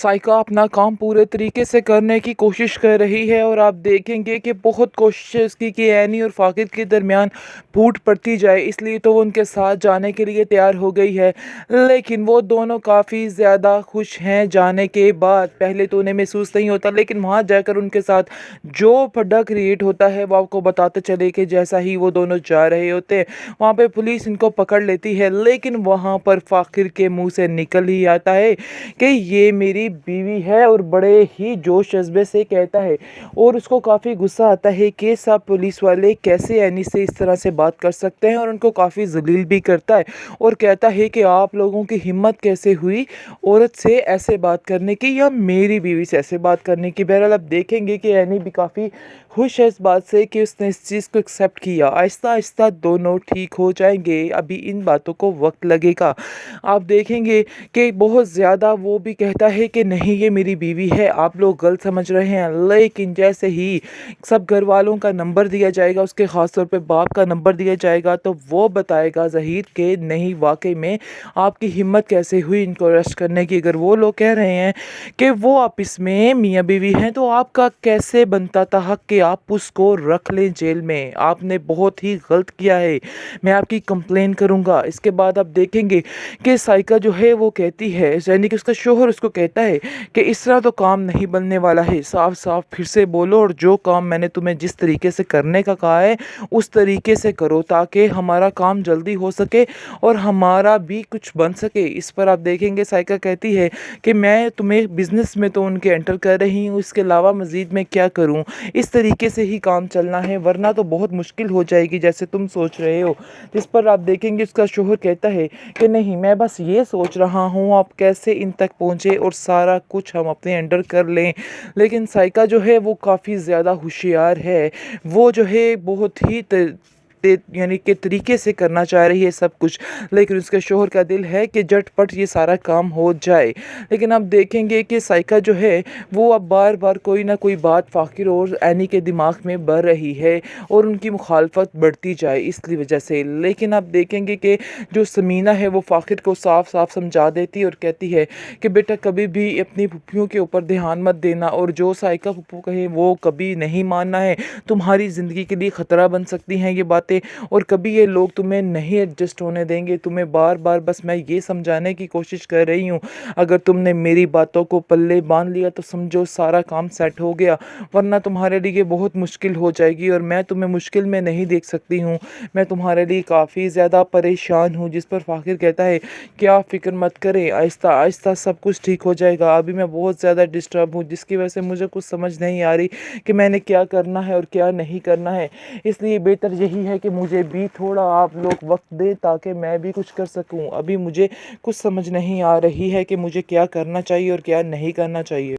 साइका अपना काम पूरे तरीके से करने की कोशिश कर रही है और आप देखेंगे कि बहुत कोशिश उसकी कि एनी और फाकिर के दरमियान फूट पड़ती जाए, इसलिए तो वो उनके साथ जाने के लिए तैयार हो गई है। लेकिन वो दोनों काफ़ी ज़्यादा खुश हैं जाने के बाद। पहले तो उन्हें महसूस नहीं होता, लेकिन वहाँ जाकर उनके साथ जो फड्डा क्रिएट होता है वो आपको बताते चले कि जैसा ही वो दोनों जा रहे होते हैं वहाँ पे पुलिस इनको पकड़ लेती है। लेकिन वहाँ पर फाकिर के मुंह से निकल ही आता है कि ये मेरी बीवी है, और बड़े ही जोश जज्बे से कहता है। और उसको काफ़ी गुस्सा आता है कि सब पुलिस वाले कैसे एनी से इस तरह से बात कर सकते हैं, और उनको काफ़ी जलील भी करता है और कहता है कि आप लोगों की हिम्मत कैसे हुई औरत से ऐसे बात करने की या मेरी बीवी से ऐसे बात करने की। बहरहाल अब देखेंगे कि एनी भी काफ़ी खुश है इस बात से कि उसने इस चीज़ को एक्सेप्ट किया। आहिस्ता आहिस्ता दोनों ठीक हो जाएंगे, अभी इन बातों को वक्त लगेगा। आप देखेंगे कि बहुत ज़्यादा वो भी कहता है कि नहीं ये मेरी बीवी है, आप लोग गलत समझ रहे हैं। लेकिन जैसे ही सब घर वालों का नंबर दिया जाएगा, उसके ख़ास तौर पे बाप का नंबर दिया जाएगा, तो वो बताएगा ज़हीर के नहीं वाकई में आपकी हिम्मत कैसे हुई इनको अरेस्ट करने की। अगर वो लोग कह रहे हैं कि वो आप इसमें मियाँ बीवी हैं, तो आपका कैसे बनता था हक कि आप उसको रख लें जेल में। आपने बहुत ही गलत किया है, मैं आपकी कंप्लेन करूँगा। इसके बाद आप देखेंगे कि साइका जो है वो कहती है, यानी कि उसका शोहर उसको कहता है कि इस तरह तो काम नहीं बनने वाला है, साफ साफ फिर से बोलो और जो काम मैंने तुम्हें जिस तरीके से करने का कहा है उस तरीके से करो, ताकि हमारा काम जल्दी हो सके और हमारा भी कुछ बन सके। इस पर आप देखेंगे साइका कहती है कि मैं तुम्हें बिज़नेस में तो उनके एंटर कर रही हूँ, इसके अलावा मज़ीद मैं क्या करूँ। इस तरीके से ही काम चलना है, वरना तो बहुत मुश्किल हो जाएगी जैसे तुम सोच रहे हो। जिस पर आप देखेंगे उसका शोहर कहता है कि नहीं, मैं बस ये सोच रहा हूँ आप कैसे इन तक पहुँचे और सारा कुछ हम अपने अंडर कर लें। लेकिन साइका जो है वो काफ़ी ज़्यादा होशियार है, वो जो है बहुत ही यानी कि तरीके से करना चाह रही है सब कुछ। लेकिन उसके शोहर का दिल है कि झटपट ये सारा काम हो जाए। लेकिन आप देखेंगे कि साइका जो है वो अब बार बार कोई ना कोई बात फाकिर और एनी के दिमाग में बढ़ रही है और उनकी मुखालफत बढ़ती जाए इसलिए वजह से। लेकिन आप देखेंगे कि जो समीना है वो फाकिर को साफ साफ समझा देती है और कहती है कि बेटा कभी भी अपनी फुप्पियों के ऊपर ध्यान मत देना, और जो साइका फुप्पू कहे वो कभी नहीं मानना है। तुम्हारी ज़िंदगी के लिए ख़तरा बन सकती हैं ये बातें, और कभी ये लोग तुम्हें नहीं एडजस्ट होने देंगे। तुम्हें बार बार बस मैं ये समझाने की कोशिश कर रही हूँ, अगर तुमने मेरी बातों को पल्ले बांध लिया तो समझो सारा काम सेट हो गया, वरना तुम्हारे लिए बहुत मुश्किल हो जाएगी और मैं तुम्हें मुश्किल में नहीं देख सकती हूँ। मैं तुम्हारे लिए काफ़ी ज़्यादा परेशान हूँ। जिस पर फाकिर कहता है कि आप फिक्र मत करें, आहिस्ता आहिस्ता सब कुछ ठीक हो जाएगा। अभी मैं बहुत ज़्यादा डिस्टर्ब हूँ, जिसकी वजह से मुझे कुछ समझ नहीं आ रही कि मैंने क्या करना है और क्या नहीं करना है। इसलिए बेहतर यही है कि मुझे भी थोड़ा आप लोग वक्त दें ताकि मैं भी कुछ कर सकूं। अभी मुझे कुछ समझ नहीं आ रही है कि मुझे क्या करना चाहिए और क्या नहीं करना चाहिए।